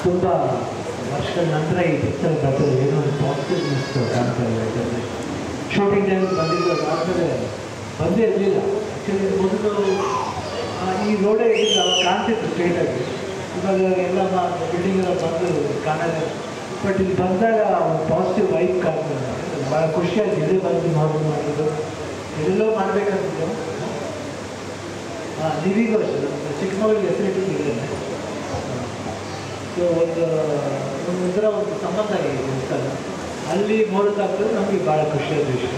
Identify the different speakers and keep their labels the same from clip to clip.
Speaker 1: ತುಂಬ ವರ್ಷಗಳ ನಂತರ ಈ ಪಿಕ್ಚರ್ ಬರ್ತದೆ, ಏನೋ ಒಂದು ಪಾಸಿಟಿವ್ನೆಸ್ ಕಾಣ್ತಾ ಇದೆ. ಯಾಕಂದರೆ ಶೂಟಿಂಗ್ ಟೈಮ್ ಬಂದಿದ್ದು ಆದಮೇಲೆ ಬಂದೇ ಇರಲಿಲ್ಲ. ಆ್ಯಕ್ಚುಲಿ ಮೊದಲು ಈ ರೋಡೇ ಇರಲಿಲ್ಲ, ಅವಾಗ ಕಾಣ್ತಿತ್ತು ಸ್ಟ್ರೇಟಾಗಿ. ಇವಾಗ ಎಲ್ಲ ಬಿಲ್ಡಿಂಗ್ ಎಲ್ಲ ಬಂದು ಕಾಣಲ್ಲ. ಬಟ್ ಇಲ್ಲಿ ಬಂದಾಗ ಒಂದು ಪಾಸಿಟಿವ್ ವೈಬ್ ಕಾಣ್ತದೆ. ಭಾಳ ಖುಷಿಯಾಗಿ ಇದೇ ಬಂದು ಮಾಡೋದು ಎಲ್ಲೆಲ್ಲೋ ಮಾಡಬೇಕಂತಿದ್ದು. ನೀವೀಗೂ ಅಷ್ಟೇ ಚಿಕ್ಕಮಗಳೂರು ಫೆಸಿಲಿಟೀಸ್ ಇದೆ. ಸೊ ಒಂಥರ ಒಂದು ಸಂಬಂಧ ಆಗಿದೆ ಇರ್ತಲ್ಲ, ಅಲ್ಲಿ ನೋಡೋದಾಗ್ತದೆ ನಮಗೆ ಭಾಳ ಖುಷಿಯಾದ ವಿಷಯ.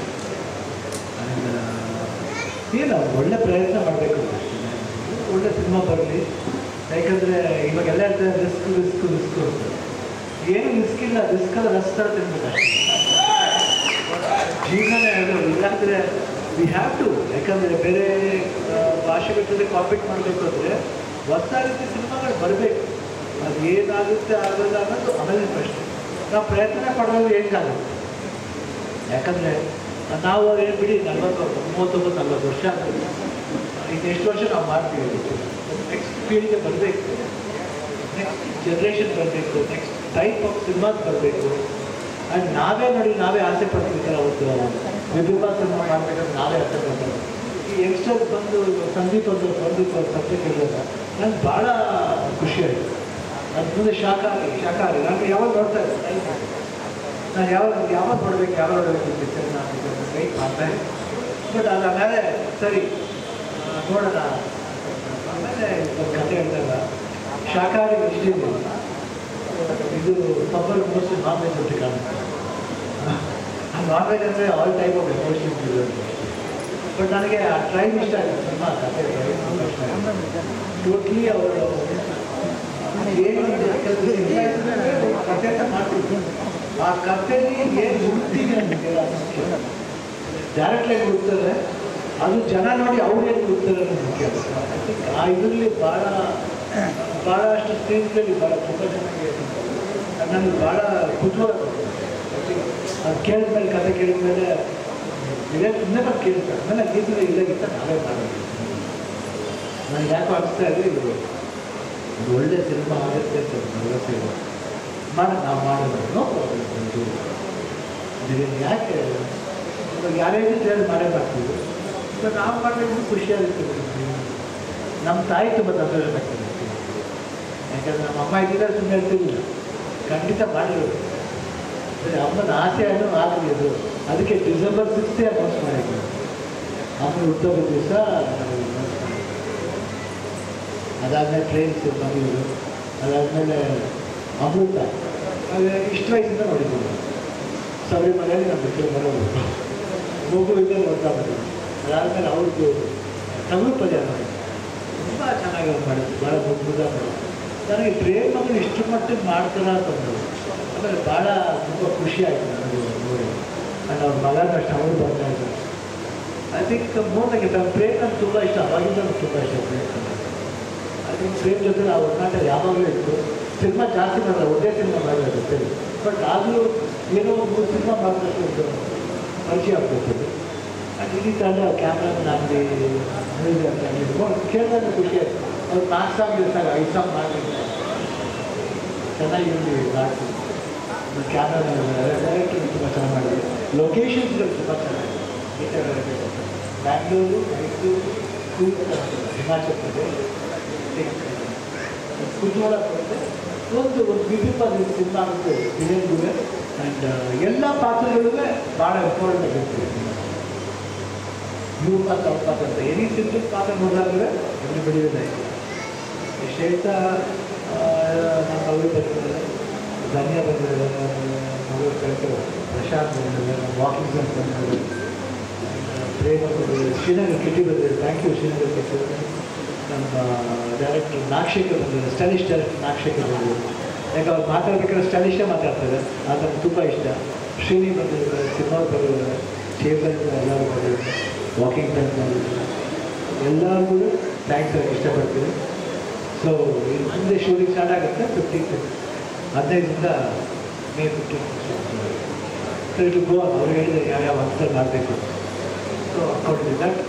Speaker 1: ಇಲ್ಲ, ಒಳ್ಳೆ ಪ್ರಯತ್ನ ಮಾಡಬೇಕು ಅಷ್ಟೇ, ಒಳ್ಳೆ ಸಿನಿಮಾ ಬರಲಿ. ಯಾಕಂದರೆ ಇವಾಗೆಲ್ಲ ಹೇಳ್ತಾರೆ ರಿಸ್ಕ್ ರಿಸ್ಕ್ ರಿಸ್ಕ್ ಅಂತ. ಏನು ರಿಸ್ಕ್ ಇಲ್ಲ, ರಿಸ್ಕಲ್ಲ ರಸ್ತರ ತಿನ್ಬೇಕು ಜೀವನನೇ ಹೇಳೋದು. ಇಲ್ಲಾಂದರೆ ವಿ ಹ್ಯಾವ್ ಟು, ಯಾಕಂದರೆ ಬೇರೆ ಭಾಷೆಗಳ ಜೊತೆ ಕಾಂಪೀಟ್ ಮಾಡಬೇಕು ಅಂದರೆ ಹೊಸ ರೀತಿ ಸಿನಿಮಾಗಳು ಬರಬೇಕು. ಅದು ಏನಾಗುತ್ತೆ ಆಗೋಲ್ಲ ಅನ್ನೋದು ಆಮೇಲೆ ಪ್ರಶ್ನೆ. ನಾವು ಪ್ರಯತ್ನ ಪಡೋದು ಹೆಂಗಾಗುತ್ತೆ? ಯಾಕಂದರೆ ನಾವು ಏನು ಬಿಡಿ 39-40 ವರ್ಷ ಆಗ್ತದೆ, ಈಗ ಎಷ್ಟು ವರ್ಷ ನಾವು ಮಾಡ್ತೀವಿ. ನೆಕ್ಸ್ಟ್ ಪೀಳಿಗೆ ಬರಬೇಕು, ನೆಕ್ಸ್ಟ್ ಜನ್ರೇಷನ್ ಬರಬೇಕು, ನೆಕ್ಸ್ಟ್ ಟೈಪ್ ಆಫ್ ಸಿನಿಮಾಸ್ ಬರಬೇಕು. ಆ್ಯಂಡ್ ನಾವೇ ನೋಡಿ ನಾವೇ ಆಸೆ ಪಡ್ತಿರ್ತಾರೆ. ಅವತ್ತು ವಿಭಿನ್ನ ಸಿನಿಮಾ ಮಾಡಬೇಕಂದ್ರೆ ನಾವೇ ಆಸೆ ಪಡ್ತಾರೆ. ಈ ಯಂಗ್ಸ್ಟರ್ಸ್ ಬಂದು ಸಂದೀಪ್ ಬಂದು ಸಬ್ಜೆಕ್ಟ್ ಹೇಳಿದಾಗ ನನಗೆ ಭಾಳ ಖುಷಿಯಾಯಿತು. ಅದು ಮುಂದೆ ಶಾಖಾಹಾರಿ ನಾನು ಯಾವಾಗ ನೋಡ್ತಾ ಇದ್ದೆ, ನಾನು ಯಾವಾಗ ನೋಡಬೇಕು ಪಿಕ್ಚರ್ ನಾನು ವೆಯ್ಟ್ ಮಾಡ್ತಾ ಇದ್ದೆ. ಬಟ್ ಅದಾದಮೇಲೆ ಸರಿ ನೋಡೋಣ. ಆಮೇಲೆ ಕಥೆ ಹೇಳಿದಾಗ ಶಾಖಾಹಾರಿ ವೆಜಿಟೇರಿಯನ್ ಇದು ಸಬ್ಬರ್ ಮೋಸ್ಟ್ ನಾನ್ ವೆಜ್ ಅಂತ ಕಾಣುತ್ತೆ. ನಾನ್ ವೆಜ್ ಅಂದರೆ ಆಲ್ ಟೈಪ್ ಆಫ್ ಎಮೋಷನ್ಸ್ ಇದೆ. ಬಟ್ ನನಗೆ ಆ ಟ್ರೈನ್ ಇಷ್ಟ ಆಗಿದೆ. ಸಿನಿಮಾ ಕಥೆ ಟೋಟ್ಲಿ ಅವರು ಏನು ಕಥೆ ಅಂತ ಮಾಡ್ತಿದ್ರು, ಆ ಕಥೆಯಲ್ಲಿ ಏನು ಹುಡ್ತೀವಿ ನನಗೆ ಡೈರೆಕ್ಟ್ಲಾಗಿ ಹುಡ್ತಾರೆ, ಅದು ಜನ ನೋಡಿ ಅವ್ರೇನು ಹುಡ್ತಾರೆ ಅನ್ನೋದು ಮುಖ್ಯ. ಐ ಥಿಂಕ್ ಆ ಇದರಲ್ಲಿ ಭಾಳಷ್ಟು ಸ್ಕ್ರೀನ್ಗಳಲ್ಲಿ ಭಾಳ ತುಂಬ ಚೆನ್ನಾಗಿ ನನಗೆ ಭಾಳ ಕುತೂಹಲ. ಅದು ಕೇಳಿದ್ಮೇಲೆ ಕಥೆ ಕೇಳಿದ್ಮೇಲೆ ಇದೇ ಸುಮ್ಮನೆ ಬಂದು ಕೇಳ್ತಾರೆ. ಆಮೇಲೆ ಗೀತದ ಇದ್ದಾಗಿತ್ತ ನಾವೇ ಮಾಡೋದು. ನನಗೆ ಯಾಕೋ ಅನಿಸ್ತಾ ಇದೆ ಇದು ಒಂದು ಒಳ್ಳೆ ಸಿನಿಮಾ ಆಗುತ್ತೆ ಅಂತ ಭರವಸೆ ಇದೆ. ನಾವು ಮಾಡೋದು ನೋ ಪ್ರಾಬ್ಲಮ್. ಯಾಕೆ ಇವಾಗ ಯಾರೇ ಹೇಳಿ ಮಾಡೇ ಮಾಡ್ತೀವಿ. ಇವಾಗ ನಾವು ಮಾಡಬೇಕು ಖುಷಿಯಾಗಿರ್ತೀವಿ. ನಮ್ಮ ತಾಯಿ ತುಂಬ ಸಂತೋಷ ಆಗ್ತದೆ. ಯಾಕಂದರೆ ನಮ್ಮ ಅಮ್ಮ ಇದ್ದಿದ್ದರೆ ಸುಮ್ಮನೆ ಇರ್ತಿರ್ಲಿಲ್ಲ, ಖಂಡಿತ ಮಾಡಿರೋದು. ಸರಿ, ಅಮ್ಮನ ಆಸೆ ಅನ್ನೋ ಆಗಲಿ ಅದು. ಅದಕ್ಕೆ ಡಿಸೆಂಬರ್ 6 ಅನೌನ್ಸ್ ಮಾಡಿದ್ವಿ. ಅಮ್ಮನ ಹುಟ್ಟೋದ ದಿವಸ ಅದಾದಮೇಲೆ ಟ್ರೈನ್ಸ್ ಬಂದಿದ್ರು. ಅದಾದಮೇಲೆ ಅಮೃತ ಇಷ್ಟು ವಯಸ್ಸಿಂದ ನೋಡಿದ್ದೀವಿ. ಶಬರಿಮಲೆಯಲ್ಲಿ ನಮ್ಮ ಬಿಟ್ಟು ಬರೋದು ಮಗುವಿಂದ ನೋಡ್ತಾ ಬಂದಿದ್ವಿ. ಅದಾದಮೇಲೆ ಅವ್ರದ್ದು ತಮಿಳು ಪದ್ಯ ಮಾಡಿ ತುಂಬ ಚೆನ್ನಾಗಿ ಮಾಡಿದ್ರು, ಭಾಳ ಮುದ್ದ ಮಾಡಿದ್ರು. ನನಗೆ ಪ್ರೇಮ್ ಮಗಳು ಇಷ್ಟು ಮಟ್ಟಿಗೆ ಮಾಡ್ತಾರ ಅಂತಂದರು. ಆಮೇಲೆ ಭಾಳ ತುಂಬ ಖುಷಿ ಆಯಿತು ನನಗೆ ನೋಡಿ. ಆ್ಯಂಡ್ ಅವ್ರ ಮಗನ ಅಷ್ಟು ಅವರು ಬರ್ತಾ ಇದ್ದಾರೆ. ಐ ಥಿಂಕ್ ನನಗೆ ಪ್ರೇಮ್ ನನಗೆ ತುಂಬ ಇಷ್ಟ, ಅವಾಗಿಂದ ನನಗೆ ತುಂಬ ಇಷ್ಟ ಪ್ರೇಮ್. ಐ ಥಿಂಕ್ ಪ್ರೇಮ್ ಜೊತೆ ನಾವು ಒಡನಾಟ ಯಾವಾಗಲೂ ಇತ್ತು. ಸಿನಿಮಾ ಜಾಸ್ತಿ ಮಾಡಲ್ಲ, ಒಂದೇ ಸಿನಿಮಾ ಮಾಡಬೇಕು. ಬಟ್ ಆದರೂ ಏನೋ 3 ಸಿನಿಮಾ ಮಾಡಿದಷ್ಟು ಪರಿಚಯ ಆಗ್ಬೇಕು. ಆ್ಯಂಡ್ ಇಡೀ ತಂಡ ಕ್ಯಾಮ್ರಾಮನ್ ಆಗಲಿ ಮ್ಯೂಸಿಕ್ ಆಗಲಿ ಕೇಳಿದಾಗ ಖುಷಿ ಆಯಿತು. ಅವ್ರು 4 ಸಾಂಗ್ ಇರ್ತಾರೆ, 5 ಸಾಂಗ್ ಮಾಡ್ತಿರ್ತಾರೆ. ಚೆನ್ನಾಗಿ ಮಾಡ್ತೀವಿ. ಕ್ಯಾಮ್ರಾಮನ್ ಡೈರೆಕ್ಟರ್ ತುಂಬ ಚೆನ್ನಾಗಿ ಮಾಡಿದೆ. ಲೊಕೇಶನ್ಸ್ಗಳು ತುಂಬ ಚೆನ್ನಾಗಿದೆ. ಬ್ಯಾಂಗ್ಳೂರು, ಮೈಸೂರು, ಹಿಮಾಚಲ ಪ್ರದೇಶ, ಕುತೂಹಲ ಕೊಡುತ್ತೆ. ಒಂದು ವಿಭಿನ್ನ ಸಿನಿಮಾ ಆಗುತ್ತೆ ವಿಲೇನ್ಗೂ. ಆ್ಯಂಡ್ ಎಲ್ಲ ಪಾತ್ರಗಳಿಗೂ ಭಾಳ ಇಂಪಾರ್ಟೆಂಟ್ ಆಗಿರ್ತೀವಿ. ಇವ್ರ ಪಾತ್ರ ಅವ್ರ ಪಾತ್ರ ಅಂತ ಎನಿ ಸಿಂಪಲ್ ಪಾತ್ರ ನೋಡಿದಾಗಲೇ ಎಲ್ಲಿ ಬೆಳೆಯೋದೇ ಇಲ್ಲ. ಎಷ್ಟು ಹೇಳ್ತಾ ನಮ್ಮ ಮಗಳು ಬಂದಿದ್ದಾರೆ, ಧನ್ಯ ಬಂದಿದ್ದಾರೆ, ಮಗಳು ಕಳಿಸಿದ್ರು, ಪ್ರಶಾಂತ್ ಬಂದಿದ್ದಾರೆ, ನಮ್ಮ ವಾಕಿಂಗ್ ಸರ್ ಬಂದಿದ್ದಾರೆ, ಪ್ರೇಮ ಬಂದಿದ್ದಾರೆ, ಶ್ರೀನಗರ್ ಕಿಟಿ ಬಂದಿದ್ದಾರೆ. Thank you Srinagar Kitty. ನಮ್ಮ ಡೈರೆಕ್ಟರ್ ನಾಗಶೇಖರ್ ಬಂದಿದ್ದಾರೆ, ಸ್ಟೈಲಿಶ್ ಡೈರೆಕ್ಟರ್ ನಾಗಶೇಖರ್ ಬಂದಿದ್ದಾರೆ. ಯಾಕೆ ಅವ್ರು ಮಾತಾಡ್ಬೇಕಾದ್ರೆ ಸ್ಟೈಲಿಶೇ ಮಾತಾಡ್ತಾರೆ, ಅದು ನಮ್ಗೆ ತುಂಬ ಇಷ್ಟ. ಶ್ರೀನಿ ಬಂದಿದ್ದಾರೆ, ಸಿನಿಮಾ ಬಂದಿದ್ದಾರೆ, ಶೇಖರ್ ಎಲ್ಲರೂ ಬಂದಿದ್ದಾರೆ, ವಾಕಿಂಗ್ ಟೈಮ್ ಬಂದಿದ್ದಾರೆ. ಎಲ್ಲರಿಗೂ ಥ್ಯಾಂಕ್ಸ್ ಇಷ್ಟಪಡ್ತೀನಿ. ಸೊ ಇನ್ನು ಮುಂದೆ ಶೂಟಿಂಗ್ ಸ್ಟಾರ್ಟ್ ಆಗುತ್ತೆ 15th 15ರಿಂದ ಮೇ 15th. ಸೊ ಇದು ಗೋವಾ ಅವ್ರು ಹೇಳಿದರೆ ಯಾವ್ಯಾವ ಹಂತದಲ್ಲಿ ಮಾಡಬೇಕು. So according that